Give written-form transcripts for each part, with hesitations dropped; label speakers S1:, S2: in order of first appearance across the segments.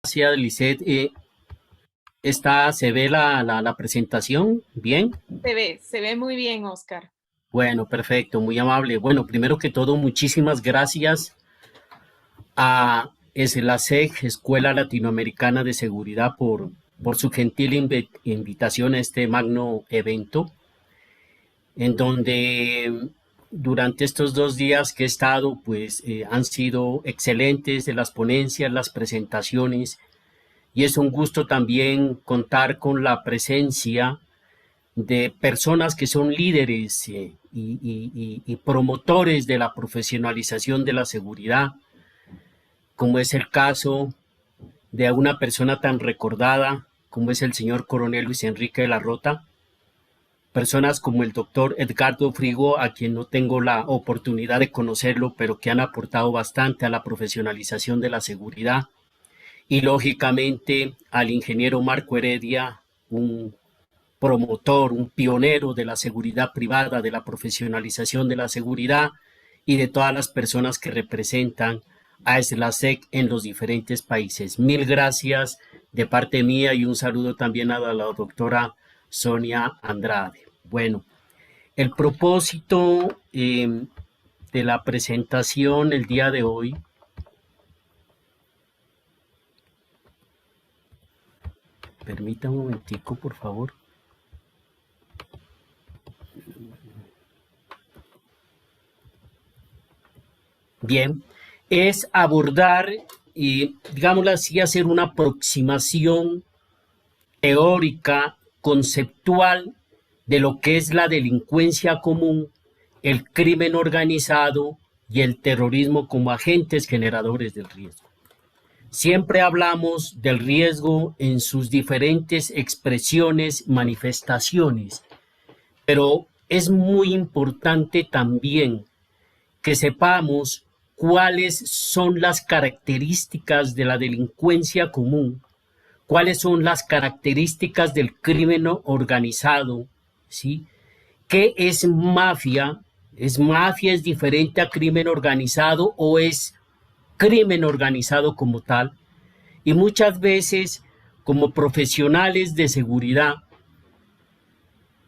S1: Gracias, Lisette. ¿Se ve la presentación? ¿Bien?
S2: Se ve muy bien, Oscar.
S1: Bueno, perfecto, muy amable. Bueno, primero que todo, muchísimas gracias a ESLASEG, Escuela Latinoamericana de Seguridad, por su gentil invitación a este magno evento, en donde durante estos 2 días que he estado, pues han sido excelentes de las ponencias, las presentaciones, y es un gusto también contar con la presencia de personas que son líderes y promotores de la profesionalización de la seguridad, como es el caso de una persona tan recordada como es el señor coronel Luis Enrique de la Rota, personas como el doctor Edgardo Frigo, a quien no tengo la oportunidad de conocerlo, pero que han aportado bastante a la profesionalización de la seguridad, y lógicamente al ingeniero Marco Heredia, un promotor, un pionero de la seguridad privada, de la profesionalización de la seguridad y de todas las personas que representan a SLASEC en los diferentes países. Mil gracias de parte mía y un saludo también a la doctora Sonia Andrade. Bueno, el propósito de la presentación el día de hoy, permita un momentico, por favor. Bien, es abordar y, digámoslo así, hacer una aproximación teórica, conceptual, de lo que es la delincuencia común, el crimen organizado y el terrorismo como agentes generadores del riesgo. Siempre hablamos del riesgo en sus diferentes expresiones, manifestaciones, pero es muy importante también que sepamos cuáles son las características de la delincuencia común, cuáles son las características del crimen organizado, ¿sí? ¿Qué es mafia? ¿Es mafia es diferente a crimen organizado o es crimen organizado como tal? Y muchas veces, como profesionales de seguridad,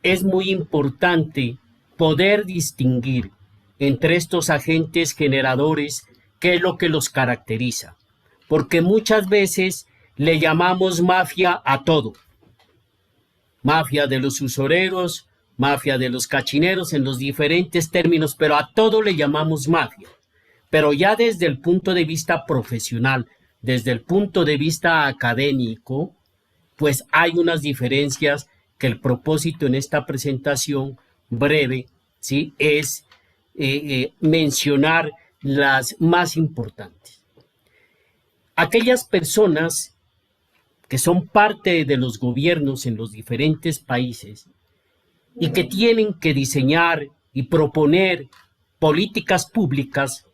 S1: es muy importante poder distinguir entre estos agentes generadores qué es lo que los caracteriza, porque muchas veces le llamamos mafia a todo, mafia de los usureros, mafia de los cachineros en los diferentes términos, pero a todo le llamamos mafia. Pero ya desde el punto de vista profesional, desde el punto de vista académico, pues hay unas diferencias que el propósito en esta presentación breve, ¿sí? Es mencionar las más importantes. Aquellas personas que son parte de los gobiernos en los diferentes países y que tienen que diseñar y proponer políticas públicas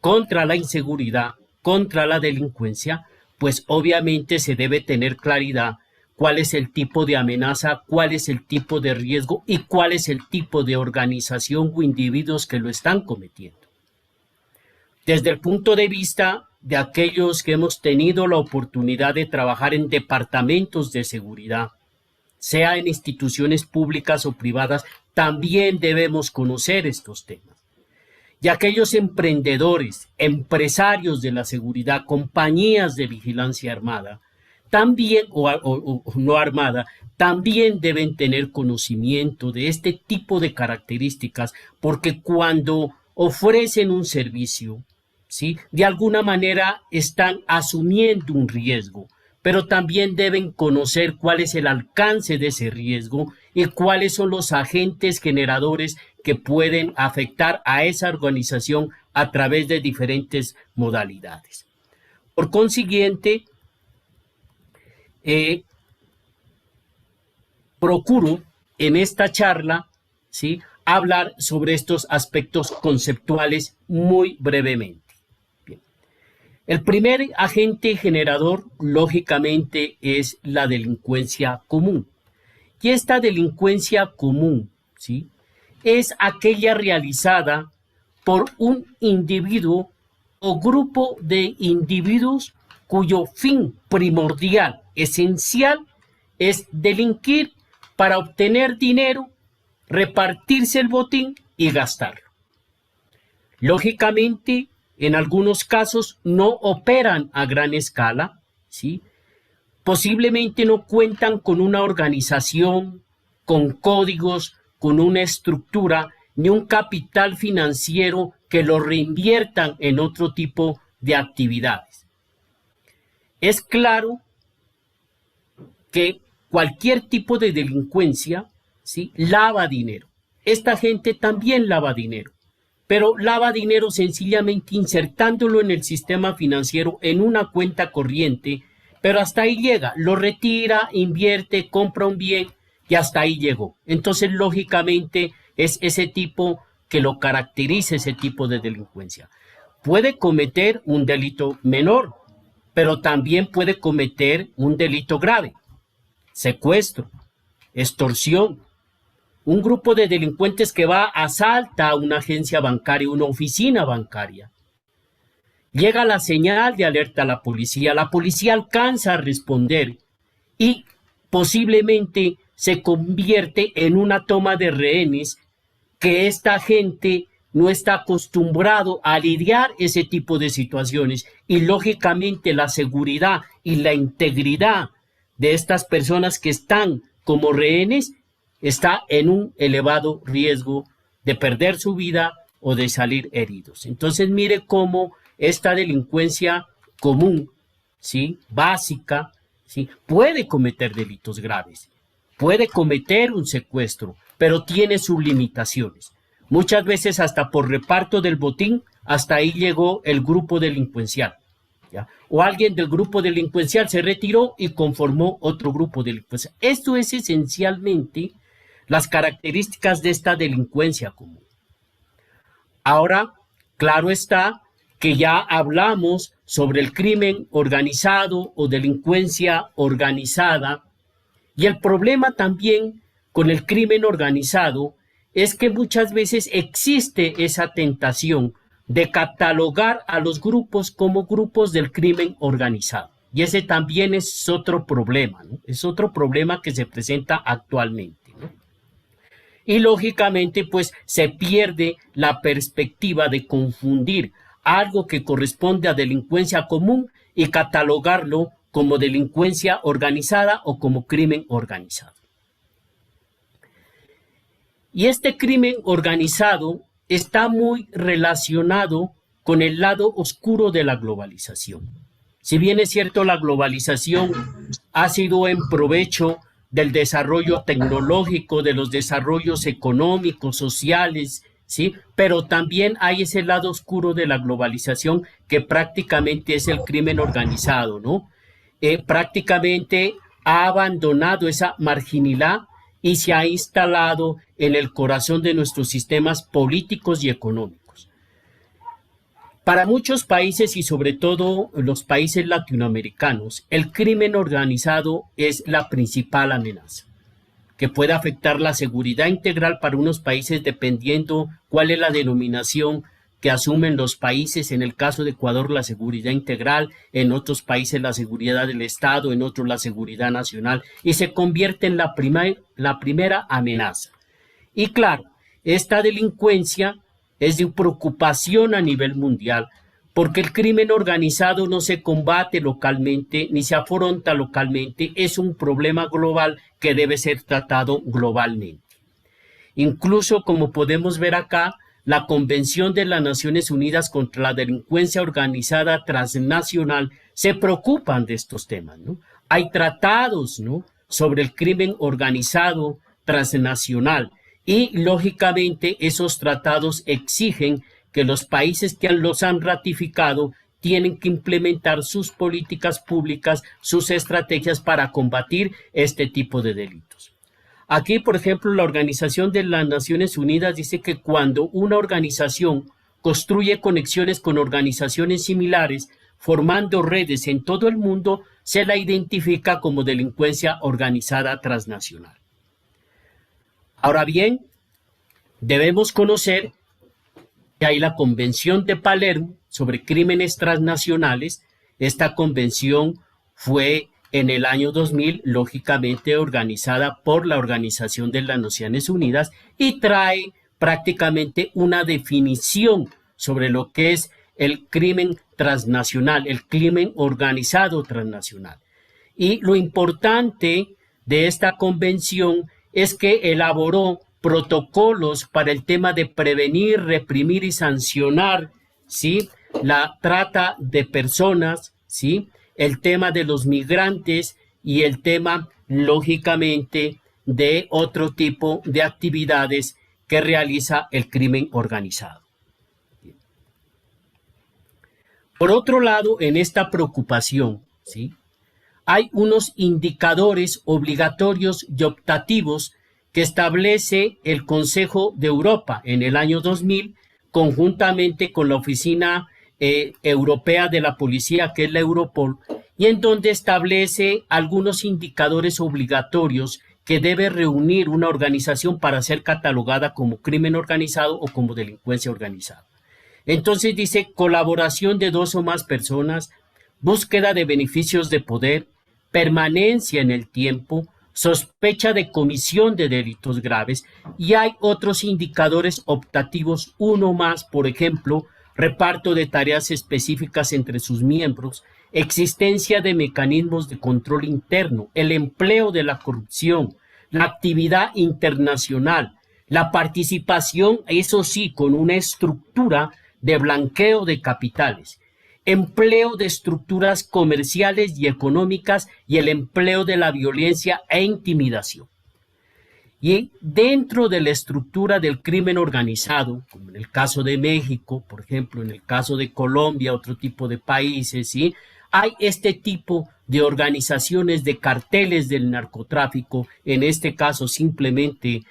S1: contra la inseguridad, contra la delincuencia, pues obviamente se debe tener claridad cuál es el tipo de amenaza, cuál es el tipo de riesgo y cuál es el tipo de organización o individuos que lo están cometiendo. Desde el punto de vista de aquellos que hemos tenido la oportunidad de trabajar en departamentos de seguridad, sea en instituciones públicas o privadas, también debemos conocer estos temas. Y aquellos emprendedores, empresarios de la seguridad, compañías de vigilancia armada, también, o no armada, también deben tener conocimiento de este tipo de características, porque cuando ofrecen un servicio, ¿sí? De alguna manera están asumiendo un riesgo, pero también deben conocer cuál es el alcance de ese riesgo y cuáles son los agentes generadores que pueden afectar a esa organización a través de diferentes modalidades. Por consiguiente, procuro en esta charla, ¿sí?, hablar sobre estos aspectos conceptuales muy brevemente. Bien. El primer agente generador, lógicamente, es la delincuencia común. Y esta delincuencia común, ¿sí?, es aquella realizada por un individuo o grupo de individuos cuyo fin primordial, esencial, es delinquir para obtener dinero, repartirse el botín y gastarlo. Lógicamente, en algunos casos no operan a gran escala, ¿sí? Posiblemente no cuentan con una organización, con códigos, con una estructura, ni un capital financiero que lo reinviertan en otro tipo de actividades. Es claro que cualquier tipo de delincuencia, ¿sí?, lava dinero. Esta gente también lava dinero, pero lava dinero sencillamente insertándolo en el sistema financiero en una cuenta corriente, pero hasta ahí llega, lo retira, invierte, compra un bien y hasta ahí llegó. Entonces, lógicamente, es ese tipo que lo caracteriza, ese tipo de delincuencia. Puede cometer un delito menor, pero también puede cometer un delito grave: secuestro, extorsión. Un grupo de delincuentes que va, asalta a una agencia bancaria, una oficina bancaria. Llega la señal de alerta a la policía alcanza a responder y posiblemente se convierte en una toma de rehenes que esta gente no está acostumbrado a lidiar ese tipo de situaciones, y lógicamente la seguridad y la integridad de estas personas que están como rehenes está en un elevado riesgo de perder su vida o de salir heridos. Entonces, mire cómo esta delincuencia común, ¿sí?, básica, ¿sí?, puede cometer delitos graves, puede cometer un secuestro, pero tiene sus limitaciones. Muchas veces hasta por reparto del botín, hasta ahí llegó el grupo delincuencial, ¿ya? O alguien del grupo delincuencial se retiró y conformó otro grupo delincuencial. Esto es esencialmente las características de esta delincuencia común. Ahora, claro está que ya hablamos sobre el crimen organizado o delincuencia organizada, y el problema también con el crimen organizado es que muchas veces existe esa tentación de catalogar a los grupos como grupos del crimen organizado. Y ese también es otro problema, ¿no? Es otro problema que se presenta actualmente, ¿no? Y lógicamente, pues, se pierde la perspectiva de confundir algo que corresponde a delincuencia común y catalogarlo como delincuencia organizada o como crimen organizado. Y este crimen organizado está muy relacionado con el lado oscuro de la globalización. Si bien es cierto, la globalización ha sido en provecho del desarrollo tecnológico, de los desarrollos económicos, sociales, ¿sí?, pero también hay ese lado oscuro de la globalización que prácticamente es el crimen organizado, ¿no? Prácticamente ha abandonado esa marginalidad y se ha instalado en el corazón de nuestros sistemas políticos y económicos. Para muchos países, y sobre todo los países latinoamericanos, el crimen organizado es la principal amenaza, que puede afectar la seguridad integral para unos países dependiendo cuál es la denominación que asumen los países. En el caso de Ecuador, la seguridad integral; en otros países la seguridad del Estado; en otros la seguridad nacional, y se convierte en la primera amenaza. Y claro, esta delincuencia es de preocupación a nivel mundial, porque el crimen organizado no se combate localmente ni se afronta localmente, es un problema global que debe ser tratado globalmente. Incluso, como podemos ver acá, la Convención de las Naciones Unidas contra la Delincuencia Organizada Transnacional se preocupan de estos temas, ¿no? Hay tratados, ¿no?, sobre el crimen organizado transnacional, y lógicamente esos tratados exigen que los países que los han ratificado tienen que implementar sus políticas públicas, sus estrategias para combatir este tipo de delitos. Aquí, por ejemplo, la Organización de las Naciones Unidas dice que cuando una organización construye conexiones con organizaciones similares, formando redes en todo el mundo, se la identifica como delincuencia organizada transnacional. Ahora bien, debemos conocer que hay la Convención de Palermo sobre crímenes transnacionales, Esta convención fue en el año 2000, lógicamente organizada por la Organización de las Naciones Unidas y trae prácticamente una definición sobre lo que es el crimen transnacional, el crimen organizado transnacional. Y lo importante de esta convención es que elaboró protocolos para el tema de prevenir, reprimir y sancionar, ¿sí?, la trata de personas, ¿sí?, el tema de los migrantes y el tema, lógicamente, de otro tipo de actividades que realiza el crimen organizado. Por otro lado, en esta preocupación, ¿sí?, hay unos indicadores obligatorios y optativos que establece el Consejo de Europa en el año 2000, conjuntamente con la Oficina Europea de la Policía, que es la Europol, y en donde establece algunos indicadores obligatorios que debe reunir una organización para ser catalogada como crimen organizado o como delincuencia organizada. Entonces dice colaboración de 2 o más personas, búsqueda de beneficios de poder, permanencia en el tiempo, sospecha de comisión de delitos graves, y hay otros indicadores optativos, uno más, por ejemplo, reparto de tareas específicas entre sus miembros, existencia de mecanismos de control interno, el empleo de la corrupción, la actividad internacional, la participación, eso sí, con una estructura de blanqueo de capitales, empleo de estructuras comerciales y económicas y el empleo de la violencia e intimidación. Y dentro de la estructura del crimen organizado, como en el caso de México, por ejemplo, en el caso de Colombia, otro tipo de países, ¿sí?, hay este tipo de organizaciones, de carteles del narcotráfico, en este caso simplemente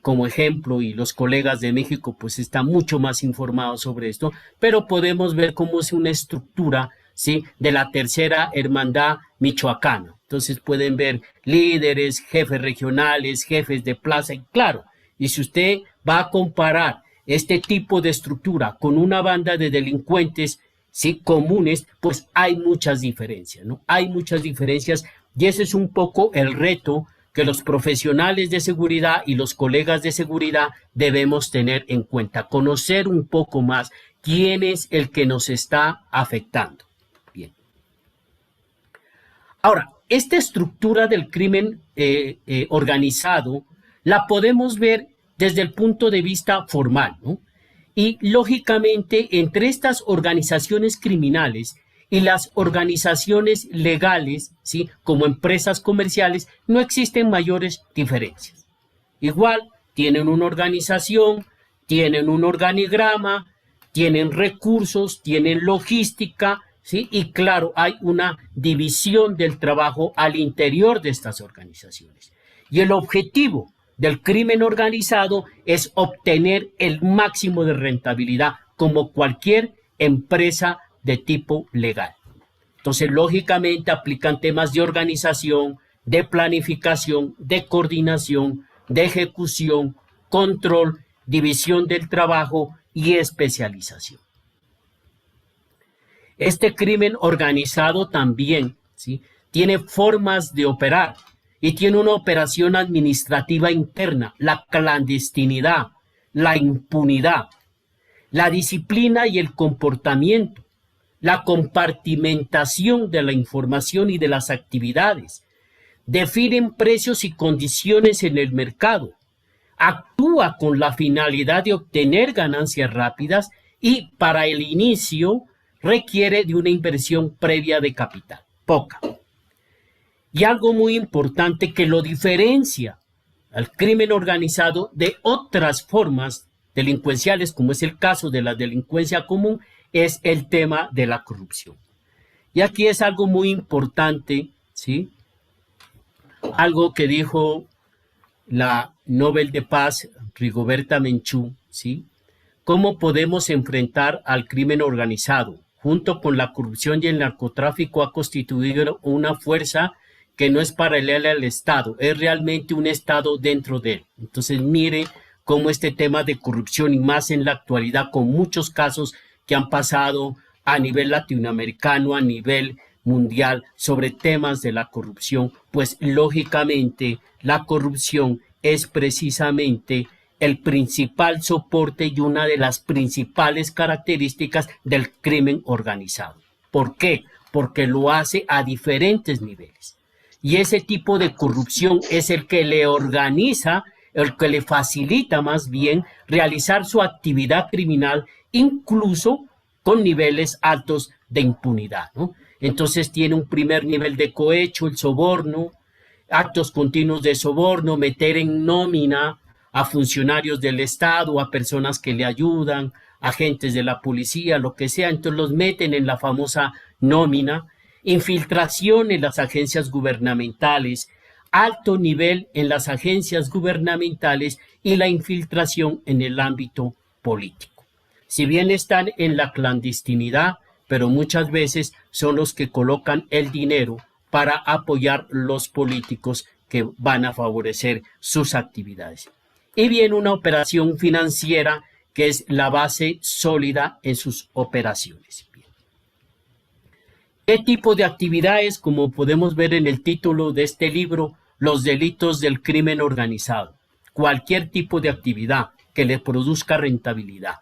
S1: como ejemplo, y los colegas de México pues están mucho más informados sobre esto, pero podemos ver cómo es una estructura, ¿sí?, de la tercera hermandad michoacana. Entonces pueden ver líderes, jefes regionales, jefes de plaza, y claro, y si usted va a comparar este tipo de estructura con una banda de delincuentes, ¿sí?, comunes, pues hay muchas diferencias, ¿no? Hay muchas diferencias y ese es un poco el reto que los profesionales de seguridad y los colegas de seguridad debemos tener en cuenta, conocer un poco más quién es el que nos está afectando. Bien. Ahora, esta estructura del crimen organizado la podemos ver desde el punto de vista formal, ¿no? Y lógicamente entre estas organizaciones criminales y las organizaciones legales, ¿sí?, como empresas comerciales, no existen mayores diferencias. Igual, tienen una organización, tienen un organigrama, tienen recursos, tienen logística, ¿sí?, y claro, hay una división del trabajo al interior de estas organizaciones. Y el objetivo del crimen organizado es obtener el máximo de rentabilidad, como cualquier empresa de tipo legal. Entonces, lógicamente, aplican temas de organización, de planificación, de coordinación, de ejecución, control, división del trabajo y especialización. Este crimen organizado también, ¿sí?, tiene formas de operar y tiene una operación administrativa interna, la clandestinidad, la impunidad, la disciplina y el comportamiento, la compartimentación de la información y de las actividades, definen precios y condiciones en el mercado, actúa con la finalidad de obtener ganancias rápidas y para el inicio requiere de una inversión previa de capital, poca. Y algo muy importante que lo diferencia al crimen organizado de otras formas delincuenciales, como es el caso de la delincuencia común, es el tema de la corrupción. Y aquí es algo muy importante, ¿sí?, algo que dijo la Nobel de Paz, Rigoberta Menchú, ¿sí?, cómo podemos enfrentar al crimen organizado. Junto con la corrupción y el narcotráfico ha constituido una fuerza que no es paralela al Estado, es realmente un Estado dentro de él. Entonces mire cómo este tema de corrupción, y más en la actualidad con muchos casos que han pasado a nivel latinoamericano, a nivel mundial, sobre temas de la corrupción, pues lógicamente la corrupción es precisamente el principal soporte y una de las principales características del crimen organizado. ¿Por qué? Porque lo hace a diferentes niveles. Y ese tipo de corrupción es el que le organiza, el que le facilita más bien realizar su actividad criminal, incluso con niveles altos de impunidad, ¿no? Entonces tiene un primer nivel de cohecho, el soborno, actos continuos de soborno, meter en nómina a funcionarios del Estado, a personas que le ayudan, agentes de la policía, lo que sea, entonces los meten en la famosa nómina, infiltración en las agencias gubernamentales, alto nivel en las agencias gubernamentales y la infiltración en el ámbito político. Si bien están en la clandestinidad, pero muchas veces son los que colocan el dinero para apoyar los políticos que van a favorecer sus actividades. Y viene una operación financiera que es la base sólida en sus operaciones. ¿Qué tipo de actividades? Como podemos ver en el título de este libro, los delitos del crimen organizado. Cualquier tipo de actividad que le produzca rentabilidad.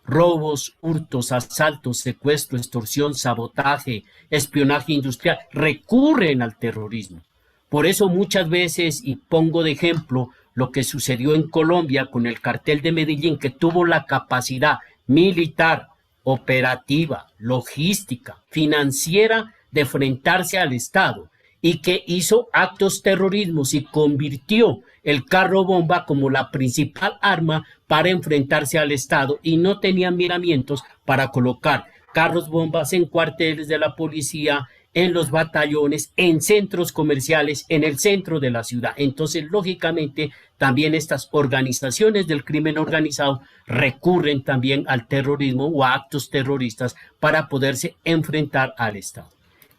S1: Robos, hurtos, asaltos, secuestro, extorsión, sabotaje, espionaje industrial, recurren al terrorismo. Por eso muchas veces, y pongo de ejemplo lo que sucedió en Colombia con el cartel de Medellín, que tuvo la capacidad militar, operativa, logística, financiera de enfrentarse al Estado y que hizo actos terrorismos y convirtió el carro bomba como la principal arma para enfrentarse al Estado y no tenían miramientos para colocar carros bombas en cuarteles de la policía, en los batallones, en centros comerciales, en el centro de la ciudad. Entonces, lógicamente, también estas organizaciones del crimen organizado recurren también al terrorismo o a actos terroristas para poderse enfrentar al Estado.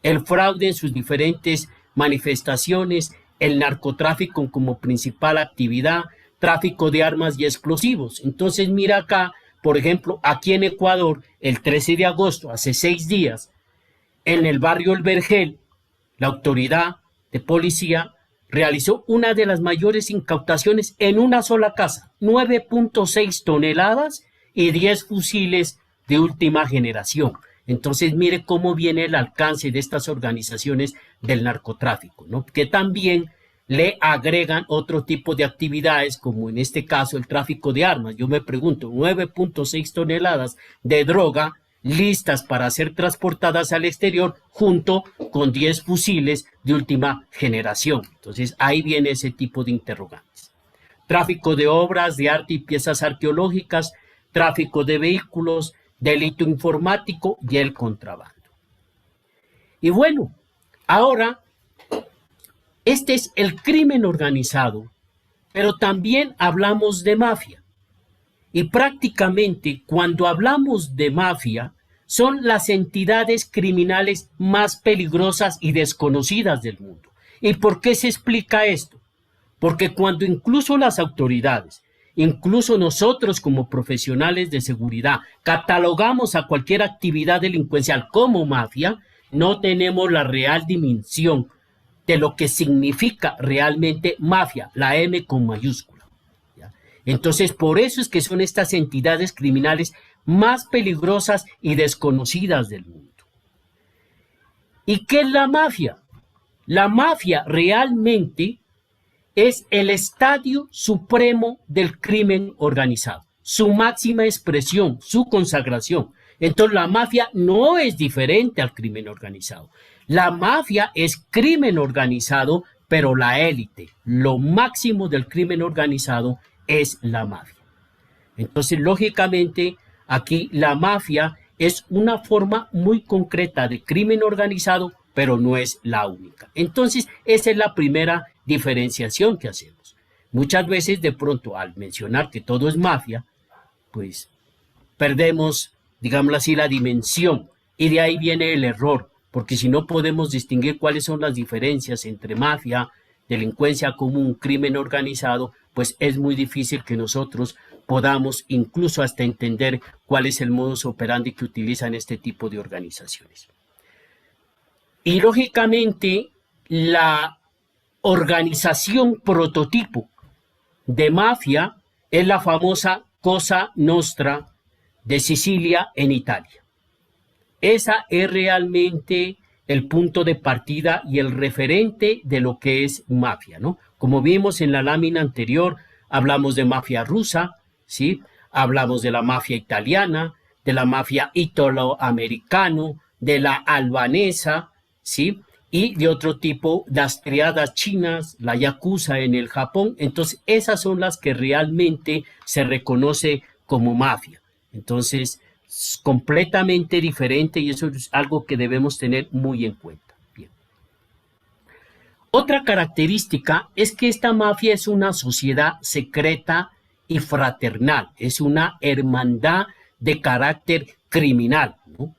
S1: El fraude en sus diferentes manifestaciones, el narcotráfico como principal actividad, tráfico de armas y explosivos. Entonces, mira acá, por ejemplo, aquí en Ecuador, el 13 de agosto, hace 6 días, en el barrio El Vergel, la autoridad de policía realizó una de las mayores incautaciones en una sola casa, 9.6 toneladas y 10 fusiles de última generación. Entonces, mire cómo viene el alcance de estas organizaciones del narcotráfico, ¿no? Que también le agregan otro tipo de actividades, como en este caso el tráfico de armas. Yo me pregunto, 9.6 toneladas de droga listas para ser transportadas al exterior junto con 10 fusiles de última generación. Entonces ahí viene ese tipo de interrogantes. Tráfico de obras de arte y piezas arqueológicas, tráfico de vehículos, delito informático y el contrabando. Y bueno, ahora este es el crimen organizado, pero también hablamos de mafia. Y prácticamente cuando hablamos de mafia, son las entidades criminales más peligrosas y desconocidas del mundo. ¿Y por qué se explica esto? Porque cuando incluso las autoridades, incluso nosotros como profesionales de seguridad, catalogamos a cualquier actividad delincuencial como mafia, no tenemos la real dimensión de lo que significa realmente mafia, la M con mayúscula. Entonces, por eso es que son estas entidades criminales más peligrosas y desconocidas del mundo. ¿Y qué es la mafia? La mafia realmente es el estadio supremo del crimen organizado, su máxima expresión, su consagración. Entonces, la mafia no es diferente al crimen organizado. La mafia es crimen organizado, pero la élite, lo máximo del crimen organizado es la mafia. Entonces, lógicamente, aquí la mafia es una forma muy concreta de crimen organizado, pero no es la única. Entonces, esa es la primera diferenciación que hacemos. Muchas veces, de pronto, al mencionar que todo es mafia, pues perdemos, digámoslo así, la dimensión. Y de ahí viene el error, porque si no podemos distinguir cuáles son las diferencias entre mafia, delincuencia común, crimen organizado, pues es muy difícil que nosotros podamos incluso hasta entender cuál es el modus operandi que utilizan este tipo de organizaciones. Y lógicamente, la organización prototipo de mafia es la famosa Cosa Nostra de Sicilia en Italia. Esa es realmente el punto de partida y el referente de lo que es mafia, ¿no? Como vimos en la lámina anterior, hablamos de mafia rusa, ¿sí? Hablamos de la mafia italiana, de la mafia italoamericana, de la albanesa, ¿sí? Y de otro tipo, las triadas chinas, la yakuza en el Japón. Entonces, esas son las que realmente se reconoce como mafia. Entonces, es completamente diferente y eso es algo que debemos tener muy en cuenta. Bien. Otra característica es que esta mafia es una sociedad secreta y fraternal, es una hermandad de carácter criminal, ¿no?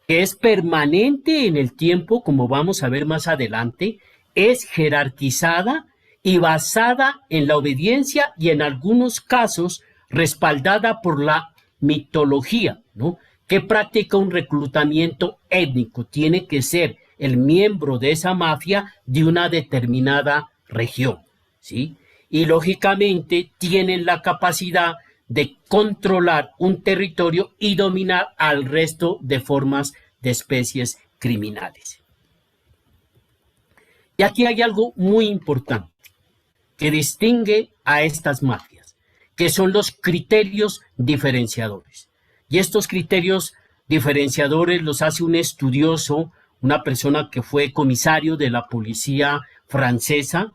S1: Que es permanente en el tiempo, como vamos a ver más adelante, es jerarquizada y basada en la obediencia y en algunos casos respaldada por la mitología, ¿no? Que practica un reclutamiento étnico, tiene que ser el miembro de esa mafia de una determinada región, ¿sí? Y lógicamente tienen la capacidad de controlar un territorio y dominar al resto de formas de especies criminales. Y aquí hay algo muy importante que distingue a estas mafias, que son los criterios diferenciadores. Y estos criterios diferenciadores los hace un estudioso, una persona que fue comisario de la policía francesa,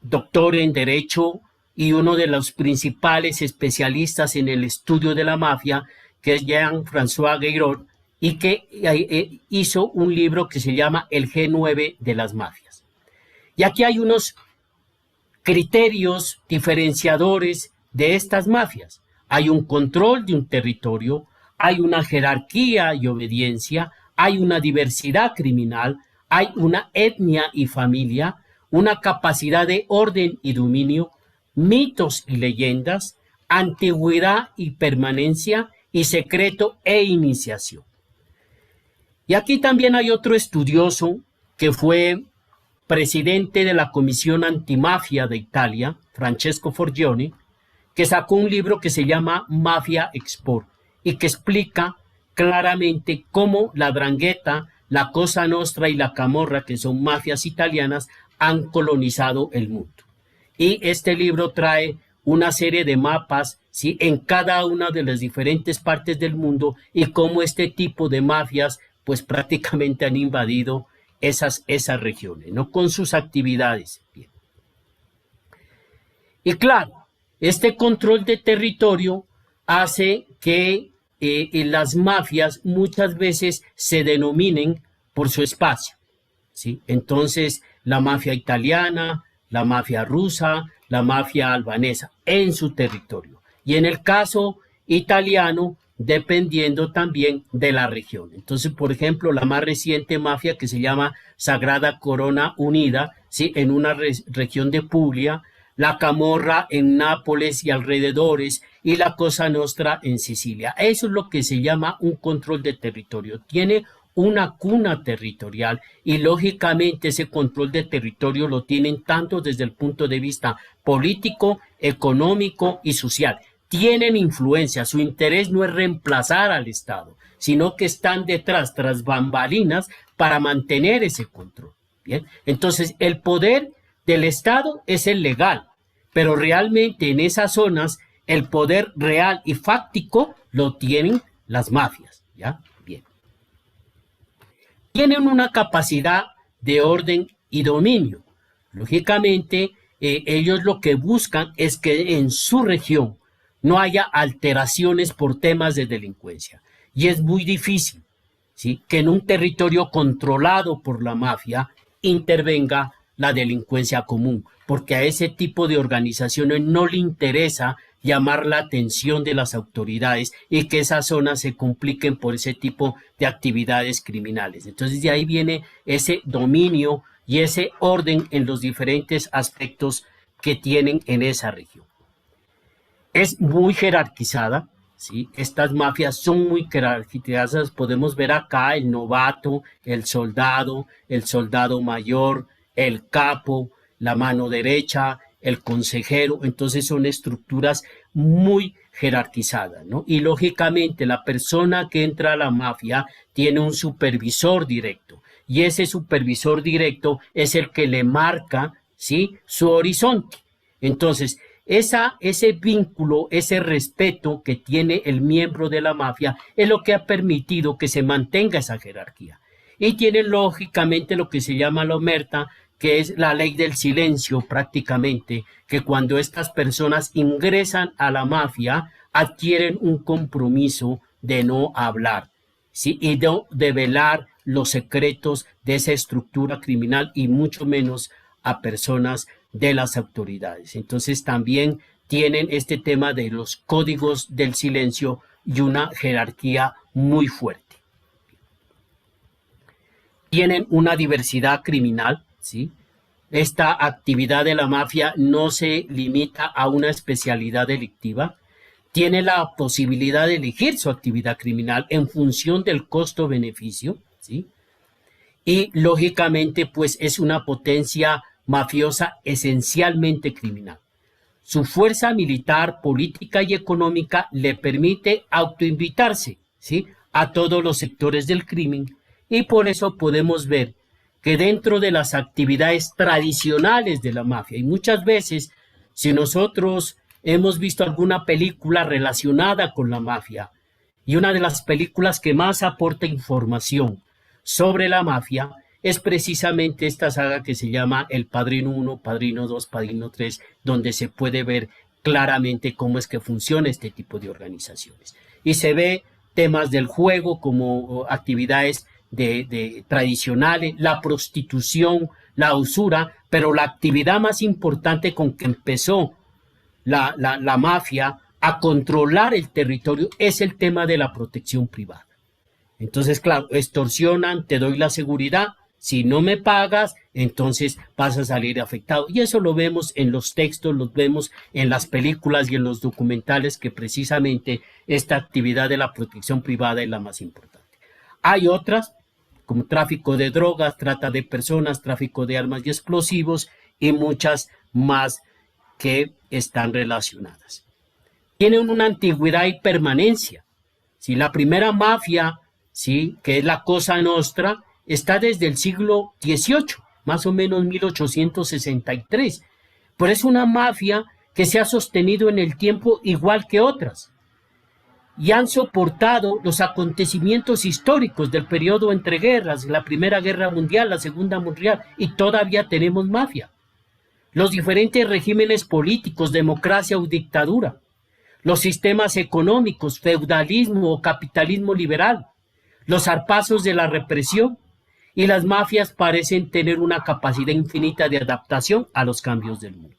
S1: doctor en Derecho y uno de los principales especialistas en el estudio de la mafia, que es Jean-François Guiraud, y que hizo un libro que se llama El G9 de las mafias. Y aquí hay unos criterios diferenciadores de estas mafias. Hay un control de un territorio, hay una jerarquía y obediencia, hay una diversidad criminal, hay una etnia y familia, una capacidad de orden y dominio, mitos y leyendas, antigüedad y permanencia, y secreto e iniciación. Y aquí también hay otro estudioso que fue presidente de la Comisión Antimafia de Italia, Francesco Forgione, que sacó un libro que se llama Mafia Export y que explica claramente cómo la 'Ndrangheta, la Cosa Nostra y la Camorra, que son mafias italianas, han colonizado el mundo. Y este libro trae una serie de mapas, ¿sí?, en cada una de las diferentes partes del mundo y cómo este tipo de mafias pues prácticamente han invadido esas regiones, ¿no?, con sus actividades. Bien. Y claro, este control de territorio hace que las mafias muchas veces se denominen por su espacio, ¿sí? Entonces, la mafia italiana, la mafia rusa, la mafia albanesa, en su territorio. Y en el caso italiano, dependiendo también de la región. Entonces, por ejemplo, la más reciente mafia que se llama Sagrada Corona Unida, ¿sí?, en una región de Puglia, la Camorra en Nápoles y alrededores, y la Cosa Nostra en Sicilia. Eso es lo que se llama un control de territorio. Tiene una cuna territorial y lógicamente ese control de territorio lo tienen tanto desde el punto de vista político, económico y social. Tienen influencia, su interés no es reemplazar al Estado, sino que están detrás, tras bambalinas, para mantener ese control. Bien, entonces el poder del Estado es el legal, pero realmente en esas zonas el poder real y fáctico lo tienen las mafias, ¿ya? Bien. Tienen una capacidad de orden y dominio. Lógicamente, ellos lo que buscan es que en su región no haya alteraciones por temas de delincuencia. Y es muy difícil, ¿sí?, que en un territorio controlado por la mafia intervenga la delincuencia común, porque a ese tipo de organizaciones no le interesa llamar la atención de las autoridades y que esas zonas se compliquen por ese tipo de actividades criminales. Entonces de ahí viene ese dominio y ese orden en los diferentes aspectos que tienen en esa región. es muy jerarquizada, ¿sí? Estas mafias son muy jerarquizadas, podemos ver acá el novato, el soldado mayor, el capo, la mano derecha, el consejero, entonces son estructuras muy jerarquizadas, ¿no? Y lógicamente la persona que entra a la mafia tiene un supervisor directo, y ese supervisor directo es el que le marca, ¿sí?, su horizonte. Entonces, ese vínculo, ese respeto que tiene el miembro de la mafia es lo que ha permitido que se mantenga esa jerarquía. Y tiene lógicamente lo que se llama la omerta, que es la ley del silencio prácticamente, que cuando estas personas ingresan a la mafia adquieren un compromiso de no hablar, ¿sí?, y de velar los secretos de esa estructura criminal y mucho menos a personas de las autoridades. Entonces también tienen este tema de los códigos del silencio y una jerarquía muy fuerte. Tienen una diversidad criminal, ¿sí? Esta actividad de la mafia no se limita a una especialidad delictiva, tiene la posibilidad de elegir su actividad criminal en función del costo-beneficio, ¿sí? Y lógicamente pues es una potencia mafiosa esencialmente criminal. Su fuerza militar, política y económica le permite autoinvitarse, ¿sí?, a todos los sectores del crimen, y por eso podemos ver que dentro de las actividades tradicionales de la mafia, y muchas veces si nosotros hemos visto alguna película relacionada con la mafia, y una de las películas que más aporta información sobre la mafia es precisamente esta saga que se llama El Padrino 1, Padrino 2, Padrino 3, donde se puede ver claramente cómo es que funciona este tipo de organizaciones. Y se ve temas del juego como actividades tradicionales, la prostitución, la usura, pero la actividad más importante con que empezó la mafia a controlar el territorio es el tema de la protección privada. Entonces, claro, extorsionan, te doy la seguridad, si no me pagas, entonces vas a salir afectado. Y eso lo vemos en los textos, lo vemos en las películas y en los documentales, que precisamente esta actividad de la protección privada es la más importante. Hay otras, como tráfico de drogas, trata de personas, tráfico de armas y explosivos, y muchas más que están relacionadas. Tienen una antigüedad y permanencia. Si la primera mafia, ¿sí?, que es la Cosa Nostra, está desde el siglo XVIII, más o menos 1863. Pero es una mafia que se ha sostenido en el tiempo igual que otras. Y han soportado los acontecimientos históricos del periodo entre guerras, la Primera Guerra Mundial, la Segunda Mundial, y todavía tenemos mafia. Los diferentes regímenes políticos, democracia o dictadura, los sistemas económicos, feudalismo o capitalismo liberal, los zarpazos de la represión, y las mafias parecen tener una capacidad infinita de adaptación a los cambios del mundo.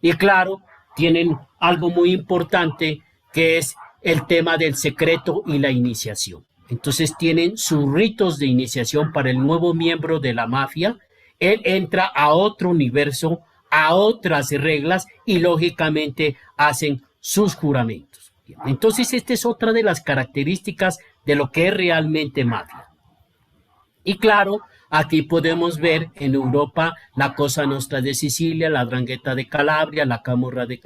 S1: Y claro, tienen algo muy importante, que es el tema del secreto y la iniciación. Entonces tienen sus ritos de iniciación para el nuevo miembro de la mafia. Él entra a otro universo, a otras reglas, y lógicamente hacen sus juramentos. Entonces esta es otra de las características de lo que es realmente mafia. Y claro, aquí podemos ver en Europa la Cosa Nostra de Sicilia, la 'Ndrangheta de Calabria, la Camorra de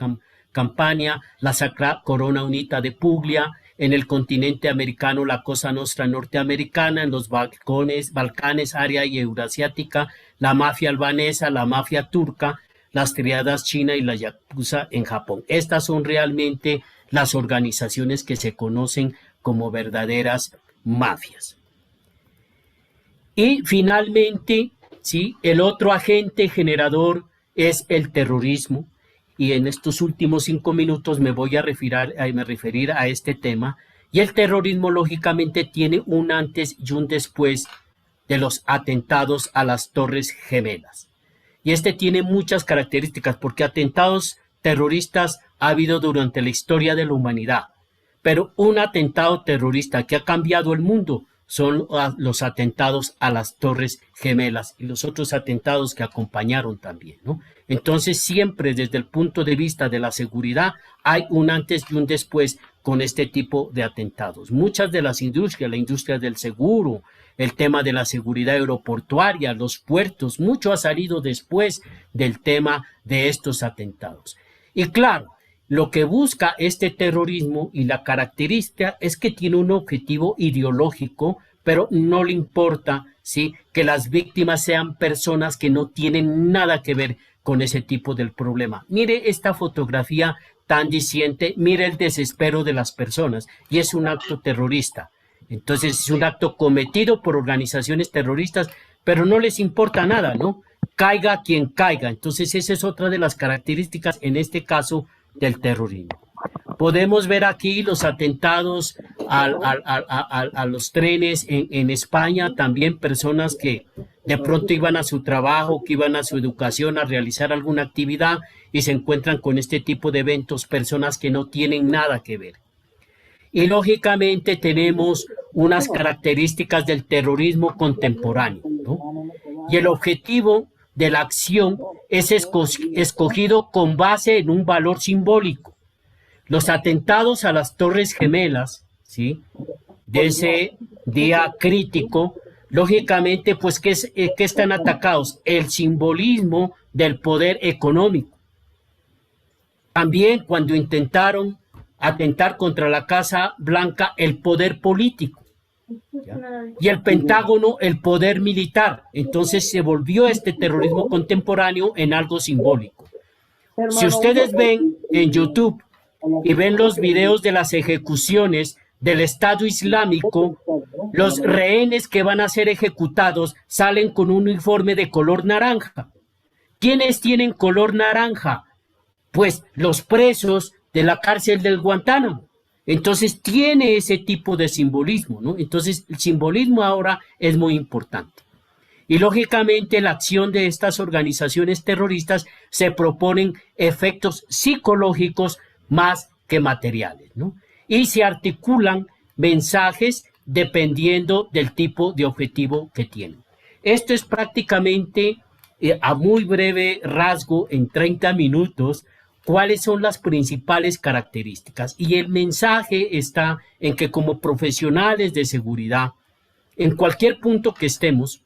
S1: Campania, la Sacra Corona Unita de Puglia, en el continente americano la Cosa Nostra norteamericana, en los Balcanes, área y eurasiática, la mafia albanesa, la mafia turca, las triadas china y la yakuza en Japón. Estas son realmente las organizaciones que se conocen como verdaderas mafias. Y finalmente, ¿sí?, el otro agente generador es el terrorismo. Y en estos últimos 5 minutos me voy a referir a este tema. Y el terrorismo lógicamente tiene un antes y un después de los atentados a las Torres Gemelas. Y este tiene muchas características, porque atentados terroristas ha habido durante la historia de la humanidad. Pero un atentado terrorista que ha cambiado el mundo son los atentados a las Torres Gemelas y los otros atentados que acompañaron también, ¿no? Entonces, siempre desde el punto de vista de la seguridad hay un antes y un después con este tipo de atentados. Muchas de las industrias, la industria del seguro, el tema de la seguridad aeroportuaria, los puertos, mucho ha salido después del tema de estos atentados. Y claro, lo que busca este terrorismo y la característica es que tiene un objetivo ideológico, pero no le importa, ¿sí?, que las víctimas sean personas que no tienen nada que ver con ese tipo del problema. Mire esta fotografía tan diciente, mire el desespero de las personas y es un acto terrorista. Entonces es un acto cometido por organizaciones terroristas, pero no les importa nada, ¿no? Caiga quien caiga. Entonces esa es otra de las características en este caso del terrorismo. Podemos ver aquí los atentados a los trenes en España, también personas que de pronto iban a su trabajo, que iban a su educación, a realizar alguna actividad y se encuentran con este tipo de eventos, personas que no tienen nada que ver. Y lógicamente tenemos unas características del terrorismo contemporáneo, ¿no? Y el objetivo de la acción es escogido con base en un valor simbólico. Los atentados a las Torres Gemelas, ¿sí?, de ese día crítico, lógicamente, pues, ¿qué están atacados? El simbolismo del poder económico. También cuando intentaron atentar contra la Casa Blanca, el poder político. ¿Ya? Y el Pentágono, el poder militar. Entonces se volvió este terrorismo contemporáneo en algo simbólico. Si ustedes ven en YouTube y ven los videos de las ejecuciones del Estado Islámico, los rehenes que van a ser ejecutados salen con un uniforme de color naranja. ¿Quiénes tienen color naranja? Pues los presos de la cárcel del Guantánamo. Entonces tiene ese tipo de simbolismo, ¿no? Entonces el simbolismo ahora es muy importante. Y lógicamente la acción de estas organizaciones terroristas se proponen efectos psicológicos más que materiales, ¿no? Y se articulan mensajes dependiendo del tipo de objetivo que tienen. Esto es prácticamente a muy breve rasgo, en 30 minutos, cuáles son las principales características. Y el mensaje está en que como profesionales de seguridad, en cualquier punto que estemos,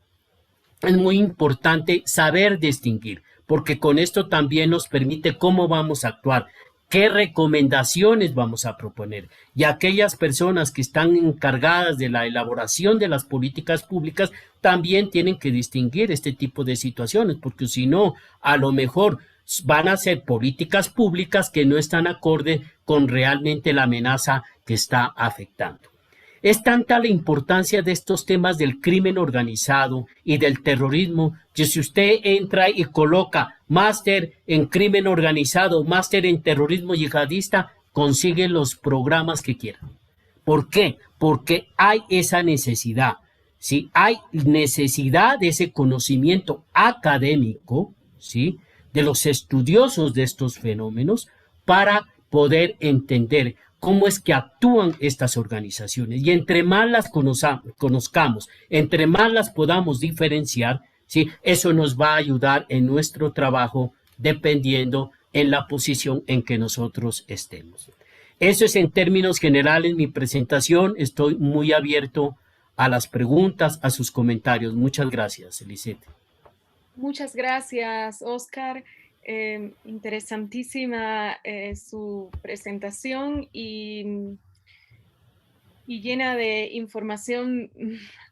S1: es muy importante saber distinguir, porque con esto también nos permite cómo vamos a actuar, qué recomendaciones vamos a proponer. Y aquellas personas que están encargadas de la elaboración de las políticas públicas también tienen que distinguir este tipo de situaciones, porque si no, a lo mejor van a ser políticas públicas que no están acorde con realmente la amenaza que está afectando. Es tanta la importancia de estos temas del crimen organizado y del terrorismo que si usted entra y coloca máster en crimen organizado, máster en terrorismo yihadista, consigue los programas que quiera. ¿Por qué? Porque hay esa necesidad. ¿Sí? Hay necesidad de ese conocimiento académico, ¿sí?, de los estudiosos de estos fenómenos para poder entender cómo es que actúan estas organizaciones. Y entre más las conozcamos, entre más las podamos diferenciar, ¿sí?, eso nos va a ayudar en nuestro trabajo dependiendo en la posición en que nosotros estemos. Eso es en términos generales mi presentación. Estoy muy abierto a las preguntas, a sus comentarios. Muchas gracias, Elisete.
S2: Muchas gracias, Oscar. Interesantísima su presentación y llena de información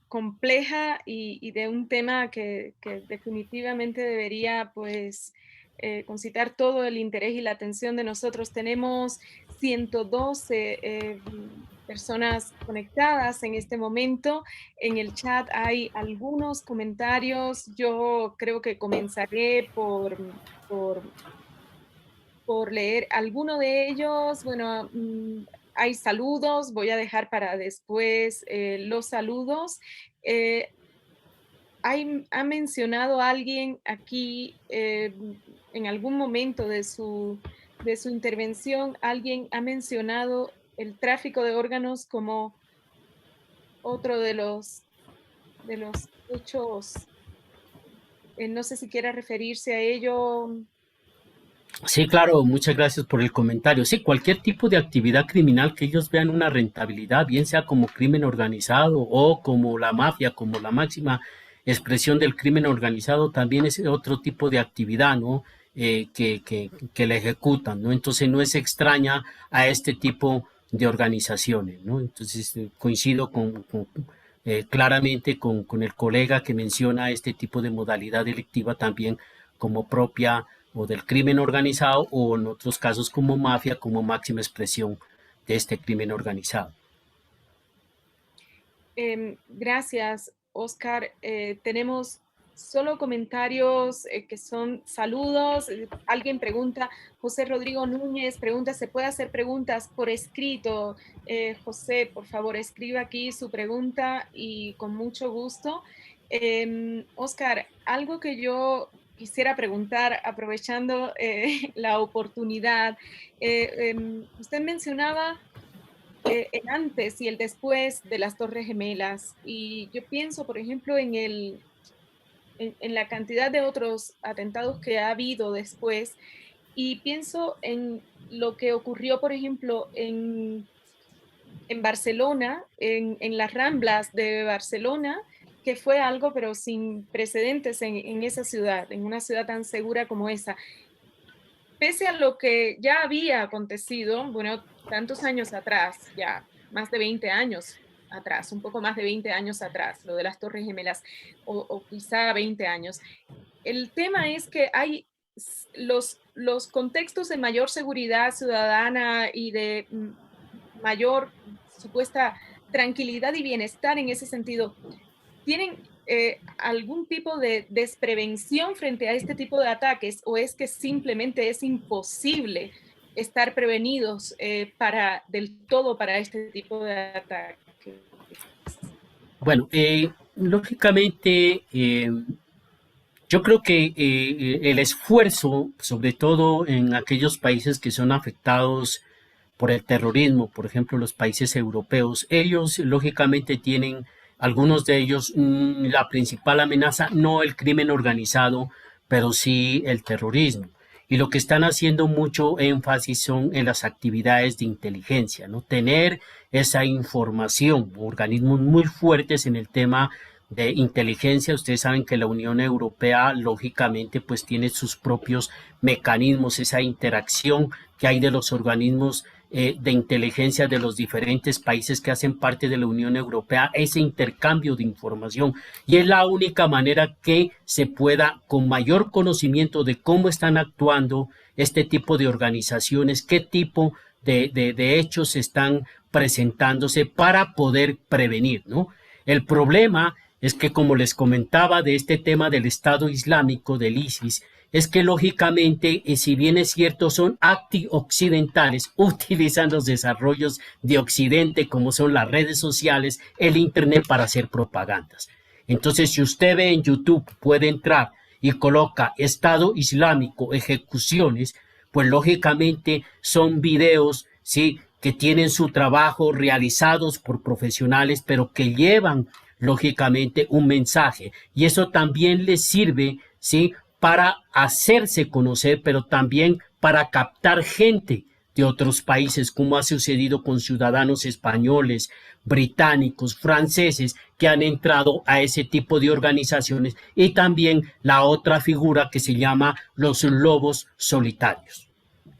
S2: compleja y de un tema que definitivamente debería, pues, concitar todo el interés y la atención de nosotros. Tenemos 112 personas conectadas en este momento. En el chat hay algunos comentarios. Yo creo que comenzaré por leer alguno de ellos. Bueno, hay saludos. Voy a dejar para después los saludos. Ha mencionado alguien aquí en algún momento de su intervención, alguien ha mencionado el tráfico de órganos como otro de los hechos. No sé si quiera referirse a ello.
S1: Sí, claro, muchas gracias por el comentario. Sí, cualquier tipo de actividad criminal que ellos vean una rentabilidad, bien sea como crimen organizado o como la mafia, como la máxima expresión del crimen organizado, también es otro tipo de actividad, ¿no? Que la ejecutan, ¿no? Entonces no es extraña a este tipo de organizaciones, ¿no? Entonces coincido claramente con el colega que menciona este tipo de modalidad delictiva también como propia o del crimen organizado o en otros casos como mafia como máxima expresión de este crimen organizado.
S2: Gracias, Oscar. Tenemos solo comentarios que son saludos. Alguien pregunta, José Rodrigo Núñez pregunta, ¿se puede hacer preguntas por escrito? José, por favor, escriba aquí su pregunta y con mucho gusto. Oscar, algo que yo quisiera preguntar, aprovechando la oportunidad. Usted mencionaba el antes y el después de las Torres Gemelas. Y yo pienso, por ejemplo, en la cantidad de otros atentados que ha habido después y pienso en lo que ocurrió, por ejemplo, en Barcelona, en las Ramblas de Barcelona, que fue algo pero sin precedentes en esa ciudad, en una ciudad tan segura como esa. Pese a lo que ya había acontecido, bueno, tantos años atrás, ya más de 20 años atrás, un poco más de 20 años atrás, lo de las Torres Gemelas, o quizá 20 años. El tema es que hay los contextos de mayor seguridad ciudadana y de mayor supuesta tranquilidad y bienestar en ese sentido, tienen algún tipo de desprevención frente a este tipo de ataques o es que simplemente es imposible estar prevenidos del todo para este tipo de ataques?
S1: Bueno, lógicamente yo creo que el esfuerzo, sobre todo en aquellos países que son afectados por el terrorismo, por ejemplo, los países europeos, ellos lógicamente tienen, algunos de ellos, la principal amenaza, no el crimen organizado, pero sí el terrorismo. Y lo que están haciendo mucho énfasis son en las actividades de inteligencia, ¿no? Tener esa información, organismos muy fuertes en el tema de inteligencia. Ustedes saben que la Unión Europea, lógicamente, pues tiene sus propios mecanismos, esa interacción que hay de los organismos de inteligencia de los diferentes países que hacen parte de la Unión Europea, ese intercambio de información. Y es la única manera que se pueda, con mayor conocimiento de cómo están actuando este tipo de organizaciones, qué tipo de hechos están presentándose para poder prevenir, ¿no? El problema es que, como les comentaba de este tema del Estado Islámico, del ISIS, es que lógicamente, si bien es cierto, son antioccidentales, utilizan los desarrollos de Occidente, como son las redes sociales, el Internet, para hacer propagandas. Entonces, si usted ve en YouTube, puede entrar y coloca Estado Islámico, ejecuciones, pues lógicamente son videos, ¿sí?, que tienen su trabajo realizados por profesionales, pero que llevan lógicamente un mensaje. Y eso también les sirve, ¿sí?, para hacerse conocer, pero también para captar gente de otros países, como ha sucedido con ciudadanos españoles, británicos, franceses, que han entrado a ese tipo de organizaciones, y también la otra figura que se llama los lobos solitarios.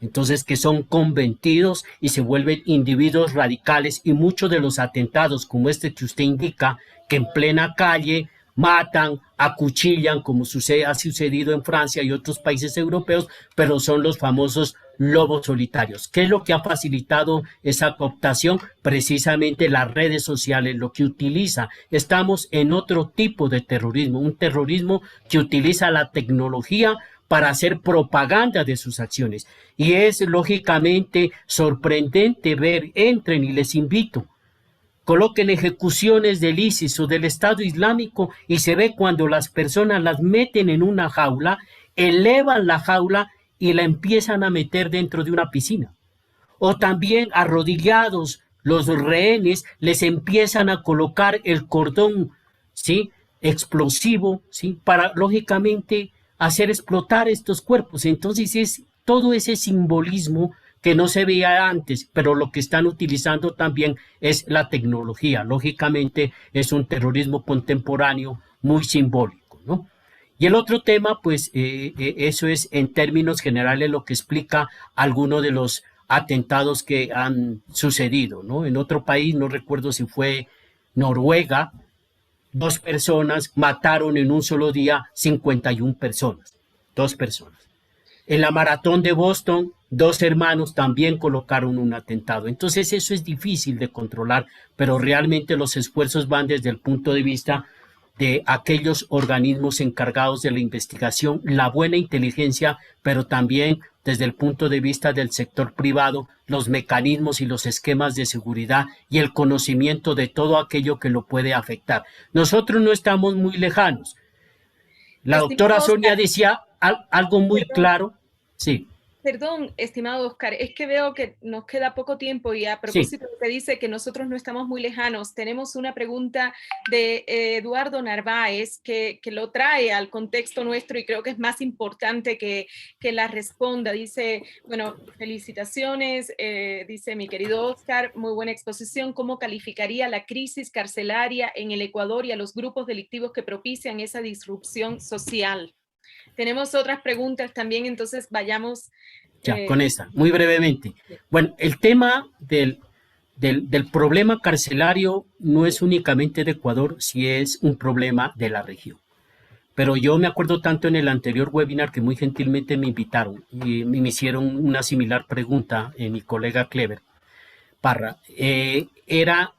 S1: Entonces, que son convertidos y se vuelven individuos radicales, y muchos de los atentados como este que usted indica, que en plena calle matan, acuchillan, como ha sucedido en Francia y otros países europeos, pero son los famosos lobos solitarios. ¿Qué es lo que ha facilitado esa cooptación? Precisamente las redes sociales, lo que utiliza. Estamos en otro tipo de terrorismo, un terrorismo que utiliza la tecnología para hacer propaganda de sus acciones. Y es lógicamente sorprendente ver, entren y les invito, coloquen ejecuciones del ISIS o del Estado Islámico y se ve cuando las personas las meten en una jaula, elevan la jaula y la empiezan a meter dentro de una piscina. O también arrodillados, los rehenes les empiezan a colocar el cordón, ¿sí?, explosivo, ¿sí?, para lógicamente hacer explotar estos cuerpos. Entonces es todo ese simbolismo que no se veía antes, pero lo que están utilizando también es la tecnología. Lógicamente es un terrorismo contemporáneo muy simbólico, ¿no? Y el otro tema, pues eso es en términos generales lo que explica algunos de los atentados que han sucedido, ¿no? En otro país, no recuerdo si fue Noruega, 2 personas mataron en un solo día 51 personas, 2 personas. En la maratón de Boston, 2 hermanos también colocaron un atentado. Entonces eso es difícil de controlar, pero realmente los esfuerzos van desde el punto de vista de aquellos organismos encargados de la investigación, la buena inteligencia, pero también desde el punto de vista del sector privado, los mecanismos y los esquemas de seguridad y el conocimiento de todo aquello que lo puede afectar. Nosotros no estamos muy lejanos. La doctora Sonia decía algo muy claro. Sí.
S2: Perdón, estimado Oscar, es que veo que nos queda poco tiempo y a propósito de lo que dice que nosotros no estamos muy lejanos, tenemos una pregunta de Eduardo Narváez que lo trae al contexto nuestro y creo que es más importante que la responda. Dice, bueno, felicitaciones, dice mi querido Oscar, muy buena exposición. ¿Cómo calificaría la crisis carcelaria en el Ecuador y a los grupos delictivos que propician esa disrupción social? Tenemos otras preguntas también, entonces vayamos.
S1: Ya, con esta, muy brevemente. Bueno, el tema del problema carcelario no es únicamente de Ecuador, sí es un problema de la región. Pero yo me acuerdo tanto en el anterior webinar que muy gentilmente me invitaron y me hicieron una similar pregunta, mi colega Clever Parra. Era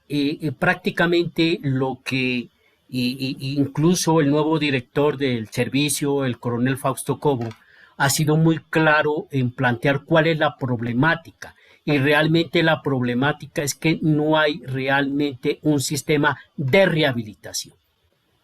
S1: prácticamente lo que incluso el nuevo director del servicio, el coronel Fausto Cobo, ha sido muy claro en plantear cuál es la problemática. Y realmente la problemática es que no hay realmente un sistema de rehabilitación.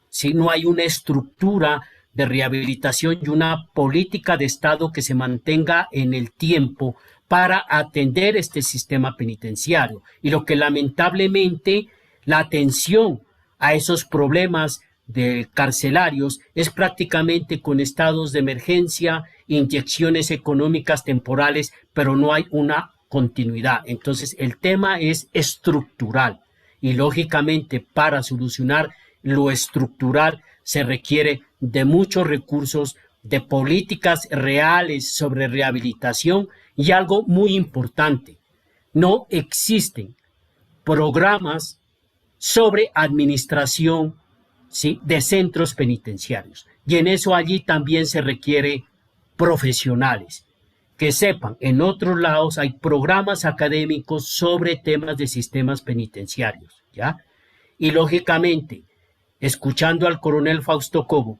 S1: Si no hay una estructura de rehabilitación y una política de Estado que se mantenga en el tiempo para atender este sistema penitenciario. Y lo que lamentablemente la atención a esos problemas de carcelarios es prácticamente con estados de emergencia, inyecciones económicas temporales, pero no hay una continuidad. Entonces el tema es estructural y lógicamente para solucionar lo estructural se requiere de muchos recursos, de políticas reales sobre rehabilitación y algo muy importante, no existen programas sobre administración, ¿sí?, de centros penitenciarios. Y en eso allí también se requiere profesionales que sepan. En otros lados hay programas académicos sobre temas de sistemas penitenciarios, ¿ya? Y lógicamente, escuchando al coronel Fausto Cobo,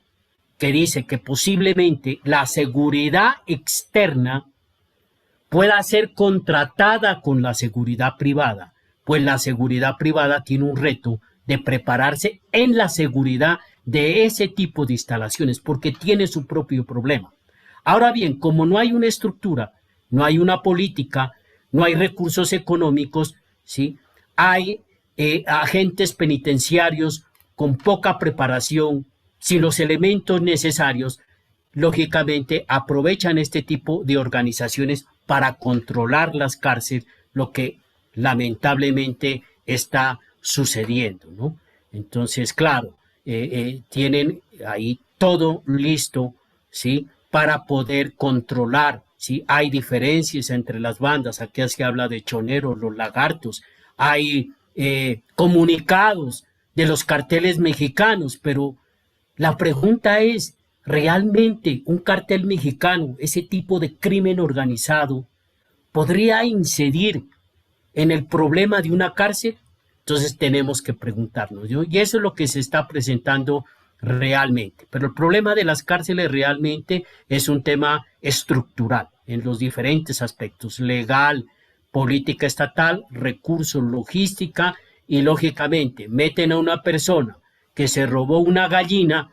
S1: que dice que posiblemente la seguridad externa pueda ser contratada con la seguridad privada, pues la seguridad privada tiene un reto de prepararse en la seguridad de ese tipo de instalaciones, porque tiene su propio problema. Ahora bien, como no hay una estructura, no hay una política, no hay recursos económicos, ¿sí?, hay agentes penitenciarios con poca preparación, sin los elementos necesarios, lógicamente aprovechan este tipo de organizaciones para controlar las cárceles, lo que lamentablemente está sucediendo, ¿no? Entonces, claro, tienen ahí todo listo, ¿sí?, para poder controlar, ¿sí? Hay diferencias entre las bandas, aquí se habla de choneros, los lagartos, hay comunicados de los carteles mexicanos, pero la pregunta es, ¿realmente un cartel mexicano, ese tipo de crimen organizado, podría incidir en el problema de una cárcel? Entonces tenemos que preguntarnos, ¿no? Y eso es lo que se está presentando realmente. Pero el problema de las cárceles realmente es un tema estructural en los diferentes aspectos: legal, política estatal, recursos, logística, y lógicamente meten a una persona que se robó una gallina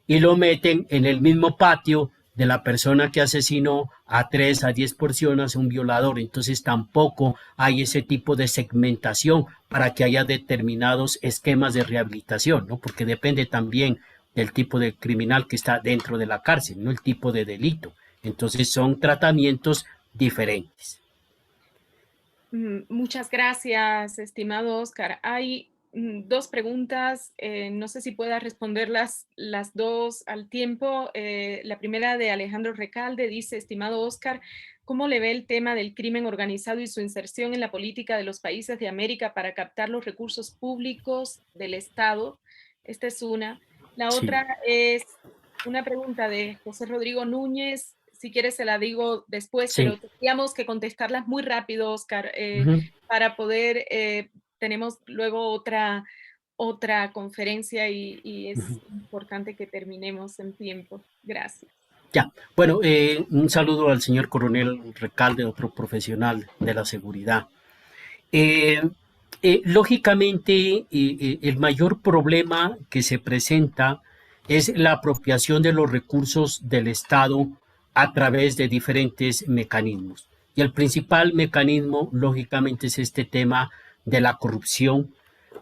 S1: y lo meten en el mismo patio de la persona que asesinó a 3 a 10 personas, un violador. Entonces tampoco hay ese tipo de segmentación para que haya determinados esquemas de rehabilitación, ¿no? Porque depende también del tipo de criminal que está dentro de la cárcel, no el tipo de delito. Entonces son tratamientos diferentes.
S2: Muchas gracias, estimado Oscar. Hay dos preguntas, no sé si pueda responderlas las dos al tiempo. La primera de Alejandro Recalde dice, estimado Oscar, ¿cómo le ve el tema del crimen organizado y su inserción en la política de los países de América para captar los recursos públicos del Estado? Esta es una. La
S1: Sí.
S2: otra es una pregunta de José Rodrigo Núñez. Si quieres se la digo después,
S1: Sí.
S2: pero tendríamos que contestarlas muy rápido, Oscar,
S1: Ujú.
S2: para poder, tenemos luego otra conferencia y es importante que terminemos en tiempo. Gracias.
S1: Ya, bueno, un saludo al señor coronel Recalde, otro profesional de la seguridad. Eh, Lógicamente, el mayor problema que se presenta es la apropiación de los recursos del Estado a través de diferentes mecanismos. Y el principal mecanismo, lógicamente, es este tema de la corrupción,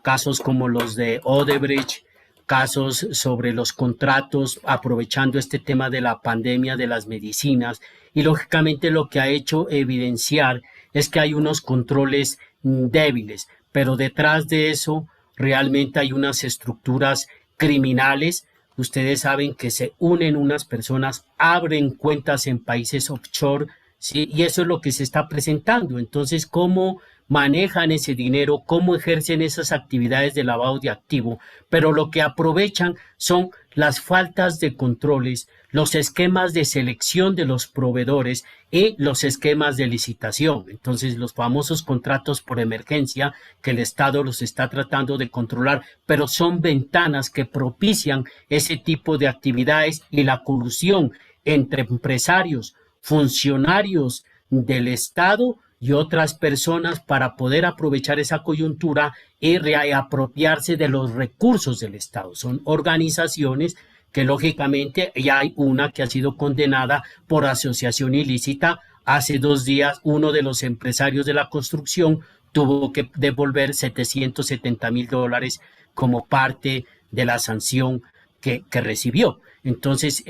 S1: casos como los de Odebrecht, casos sobre los contratos, aprovechando este tema de la pandemia de las medicinas. Y lógicamente lo que ha hecho evidenciar es que hay unos controles débiles, pero detrás de eso realmente hay unas estructuras criminales. Ustedes saben que se unen unas personas, abren cuentas en países offshore, ¿sí? Y eso es lo que se está presentando. Entonces, ¿cómo manejan ese dinero? ¿Cómo ejercen esas actividades de lavado de activo? Pero lo que aprovechan son las faltas de controles, los esquemas de selección de los proveedores y los esquemas de licitación. Entonces, los famosos contratos por emergencia que el Estado los está tratando de controlar, pero son ventanas que propician ese tipo de actividades y la colusión entre empresarios, funcionarios del Estado y otras personas para poder aprovechar esa coyuntura y reapropiarse de los recursos del Estado. Son organizaciones que lógicamente ya hay una que ha sido condenada por asociación ilícita. Hace 2 días uno de los empresarios de la construcción tuvo que devolver $770,000 como parte de la sanción que recibió. Entonces,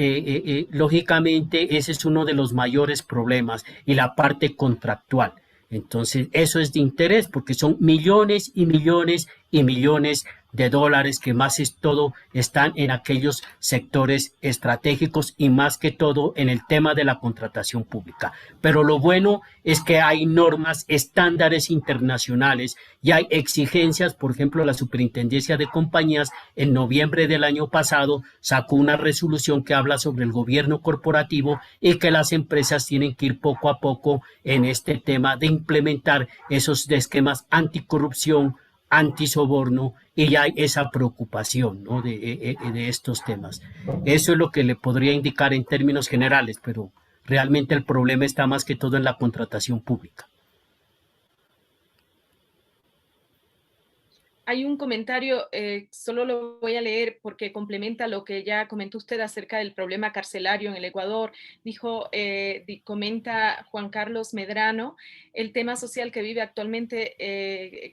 S1: lógicamente, ese es uno de los mayores problemas y la parte contractual. Entonces, eso es de interés porque son millones y millones y millones de dólares que más es todo están en aquellos sectores estratégicos y más que todo en el tema de la contratación pública. Pero lo bueno es que hay normas, estándares internacionales y hay exigencias. Por ejemplo, la Superintendencia de Compañías en noviembre del año pasado sacó una resolución que habla sobre el gobierno corporativo y que las empresas tienen que ir poco a poco en este tema de implementar esos esquemas anticorrupción, antisoborno, y ya hay esa preocupación, ¿no? de estos temas. Eso es lo que le podría indicar en términos generales, pero realmente el problema está más que todo en la contratación pública.
S2: Hay un comentario, solo lo voy a leer porque complementa lo que ya comentó usted acerca del problema carcelario en el Ecuador. Dijo, comenta Juan Carlos Medrano, el tema social que vive actualmente,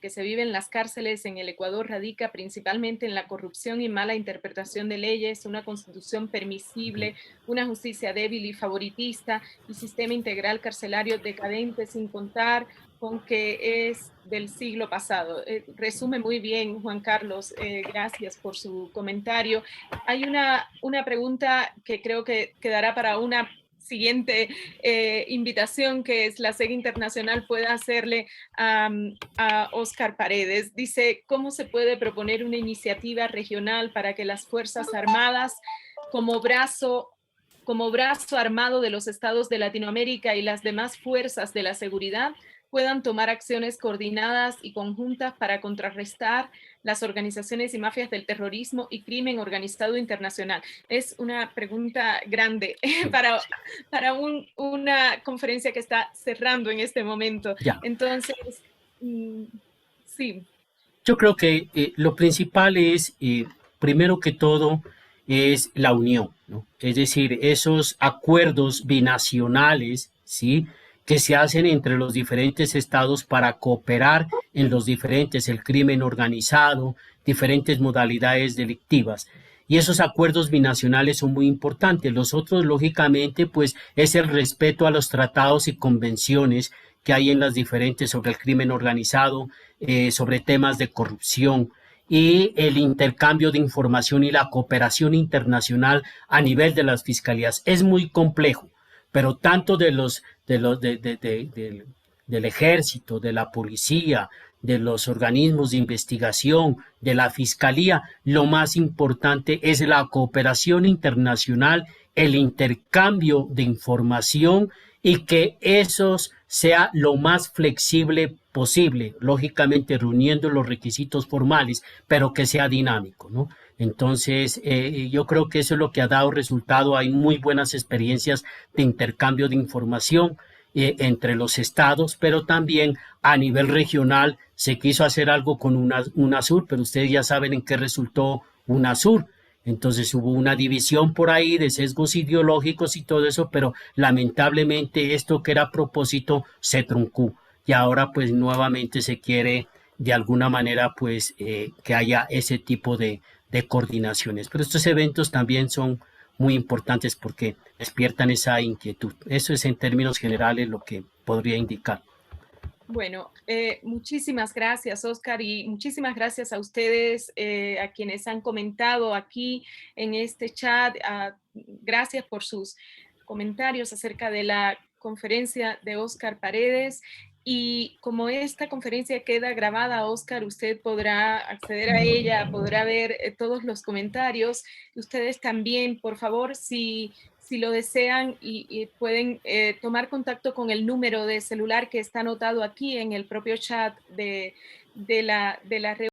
S2: que se vive en las cárceles en el Ecuador radica principalmente en la corrupción y mala interpretación de leyes, una constitución permisible, una justicia débil y favoritista y sistema integral carcelario decadente, sin contar con que es del siglo pasado. Resume muy bien, Juan Carlos, gracias por su comentario. Hay una pregunta que creo que quedará para una siguiente invitación, que es la SEG Internacional pueda hacerle a Oscar Paredes. Dice, ¿cómo se puede proponer una iniciativa regional para que las Fuerzas Armadas como brazo armado de los estados de Latinoamérica y las demás fuerzas de la seguridad puedan tomar acciones coordinadas y conjuntas para contrarrestar las organizaciones y mafias del terrorismo y crimen organizado internacional? Es una pregunta grande para una conferencia que está cerrando en este momento.
S1: Ya.
S2: Entonces, sí.
S1: Yo creo que lo principal es, primero que todo, es la unión, ¿no? Es decir, esos acuerdos binacionales, ¿sí?, que se hacen entre los diferentes estados para cooperar en los diferentes, el crimen organizado, diferentes modalidades delictivas. Y esos acuerdos binacionales son muy importantes. Los otros, lógicamente, pues es el respeto a los tratados y convenciones que hay en las diferentes sobre el crimen organizado, sobre temas de corrupción y el intercambio de información y la cooperación internacional a nivel de las fiscalías. Es muy complejo, pero tanto del ejército, de la policía, de los organismos de investigación, de la fiscalía, lo más importante es la cooperación internacional, el intercambio de información y que eso sea lo más flexible posible, lógicamente reuniendo los requisitos formales, pero que sea dinámico, ¿no? Entonces, yo creo que eso es lo que ha dado resultado. Hay muy buenas experiencias de intercambio de información entre los estados, pero también a nivel regional se quiso hacer algo con UNASUR, pero ustedes ya saben en qué resultó UNASUR. Entonces hubo una división por ahí de sesgos ideológicos y todo eso, pero lamentablemente esto que era a propósito se truncó y ahora pues nuevamente se quiere de alguna manera pues que haya ese tipo de coordinaciones. Pero estos eventos también son muy importantes porque despiertan esa inquietud. Eso es en términos generales lo que podría indicar.
S2: Bueno, muchísimas gracias, Oscar, y muchísimas gracias a ustedes, a quienes han comentado aquí en este chat. Gracias por sus comentarios acerca de la conferencia de Oscar Paredes. Y como esta conferencia queda grabada, Oscar, usted podrá acceder a ella, podrá ver todos los comentarios. Ustedes también, por favor, si lo desean y pueden tomar contacto con el número de celular que está anotado aquí en el propio chat de la reunión.